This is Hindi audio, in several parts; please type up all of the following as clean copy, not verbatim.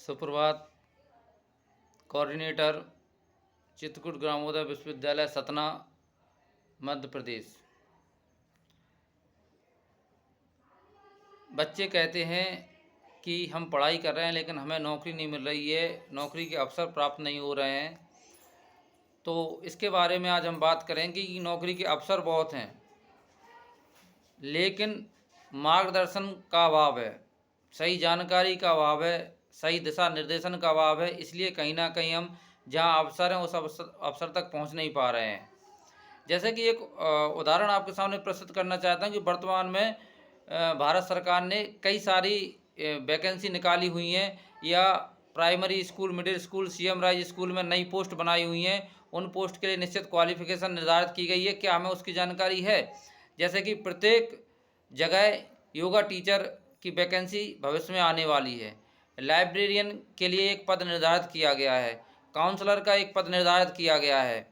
सुप्रभात। कोऑर्डिनेटर चित्रकूट ग्रामोदय विश्वविद्यालय सतना मध्य प्रदेश। बच्चे कहते हैं कि हम पढ़ाई कर रहे हैं लेकिन हमें नौकरी नहीं मिल रही है, नौकरी के अवसर प्राप्त नहीं हो रहे हैं। तो इसके बारे में आज हम बात करेंगे कि नौकरी के अवसर बहुत हैं लेकिन मार्गदर्शन का अभाव है, सही जानकारी का अभाव है, सही दिशा निर्देशन का अभाव है। इसलिए कहीं ना कहीं हम जहां अवसर हैं उस अवसर तक पहुंच नहीं पा रहे हैं। जैसे कि एक उदाहरण आपके सामने प्रस्तुत करना चाहता हूं कि वर्तमान में भारत सरकार ने कई सारी वैकेंसी निकाली हुई हैं या primary school, middle school, CM rise school में नई पोस्ट बनाई हुई हैं। उन पोस्ट के लिए निश्चित क्वालिफिकेशन निर्धारित की गई है। क्या हमें उसकी जानकारी है? जैसे कि प्रत्येक जगह योगा टीचर की वैकेंसी भविष्य में आने वाली है। लाइब्रेरियन के लिए एक पद निर्धारित किया गया है, काउंसलर का एक पद निर्धारित किया गया है।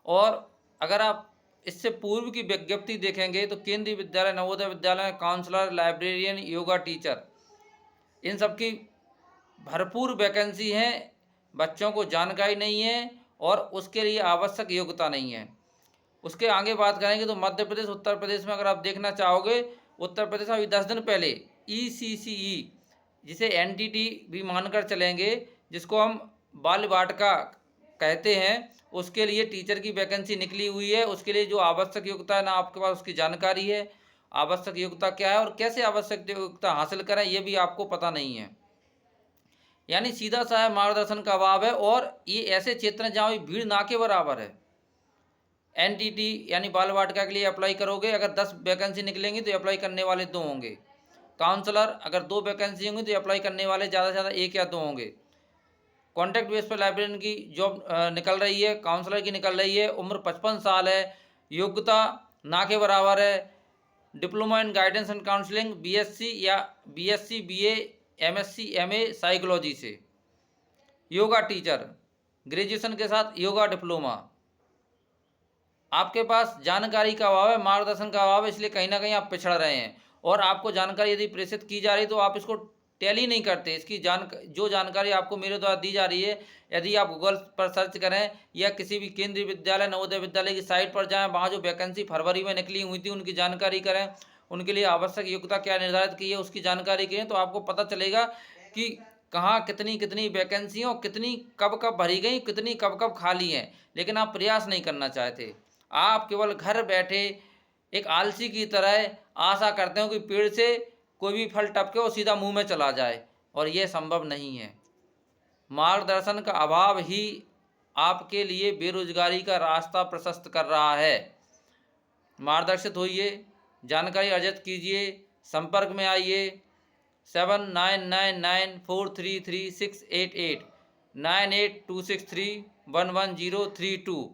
और अगर आप इससे पूर्व की विज्ञप्ति देखेंगे तो केंद्रीय विद्यालय, Navodaya Vidyalaya, counsellor, librarian, yoga teacher, इन सब की भरपूर वैकेंसी हैं। बच्चों को जानकारी नहीं है और उसके लिए आवश्यक योग्यता नहीं है। उसके आगे बात करेंगे तो मध्य प्रदेश, उत्तर प्रदेश में अगर आप देखना चाहोगे, उत्तर प्रदेश में अभी 10 दिन पहले ECCE, जिसे NTT भी मानकर चलेंगे, जिसको हम बाल वाटिका कहते हैं, उसके लिए टीचर की वैकेंसी निकली हुई है। उसके लिए जो आवश्यक योग्यता है ना आपके पास उसकी जानकारी है, आवश्यक योग्यता क्या है और कैसे आवश्यक योग्यता हासिल करें ये भी आपको पता नहीं है। यानी सीधा सा है, मार्गदर्शन का अभाव है। और ये ऐसे क्षेत्र हैं जहाँ भीड़ ना के बराबर है। NTT यानी बाल वाटिका के लिए अप्लाई करोगे, अगर 10 वैकेंसी निकलेंगी तो अप्लाई करने वाले 2 होंगे। काउंसलर अगर 2 वैकेंसी होंगी तो अप्लाई करने वाले ज़्यादा से ज़्यादा 1 या 2 होंगे। कॉन्ट्रैक्ट बेस पर लाइब्रेरियन की जॉब निकल रही है, काउंसलर की निकल रही है। उम्र 55 साल है, योग्यता ना के बराबर है। Diploma in guidance and counselling, BSc या BSc BA MSc MA psychology से। योगा टीचर ग्रेजुएशन के साथ योगा डिप्लोमा। आपके पास जानकारी का अभाव है, मार्गदर्शन का अभाव है, इसलिए कहीं ना कहीं आप पिछड़ रहे हैं। और आपको जानकारी यदि प्रेषित की जा रही तो आप इसको टैली नहीं करते। इसकी जो जानकारी आपको मेरे द्वारा दी जा रही है, यदि आप गूगल पर सर्च करें या किसी भी केंद्रीय विद्यालय, नवोदय विद्यालय की साइट पर जाएं, वहाँ जो वैकेंसी फरवरी में निकली हुई थी उनकी जानकारी करें, उनके लिए आवश्यक योग्यता क्या निर्धारित की है उसकी जानकारी करें, तो आपको पता चलेगा कि कहाँ कितनी कितनी वैकेंसियों, कितनी कब कब भरी गई, कितनी कब कब खाली हैं। लेकिन आप प्रयास नहीं करना चाहते। आप केवल घर बैठे एक आलसी की तरह आशा करते हो कि पेड़ से कोई भी फल टपके और सीधा मुंह में चला जाए, और यह संभव नहीं है। मार्गदर्शन का अभाव ही आपके लिए बेरोजगारी का रास्ता प्रशस्त कर रहा है। मार्गदर्शित होइए, जानकारी अर्जित कीजिए, संपर्क में आइए 7999433688 9826311032।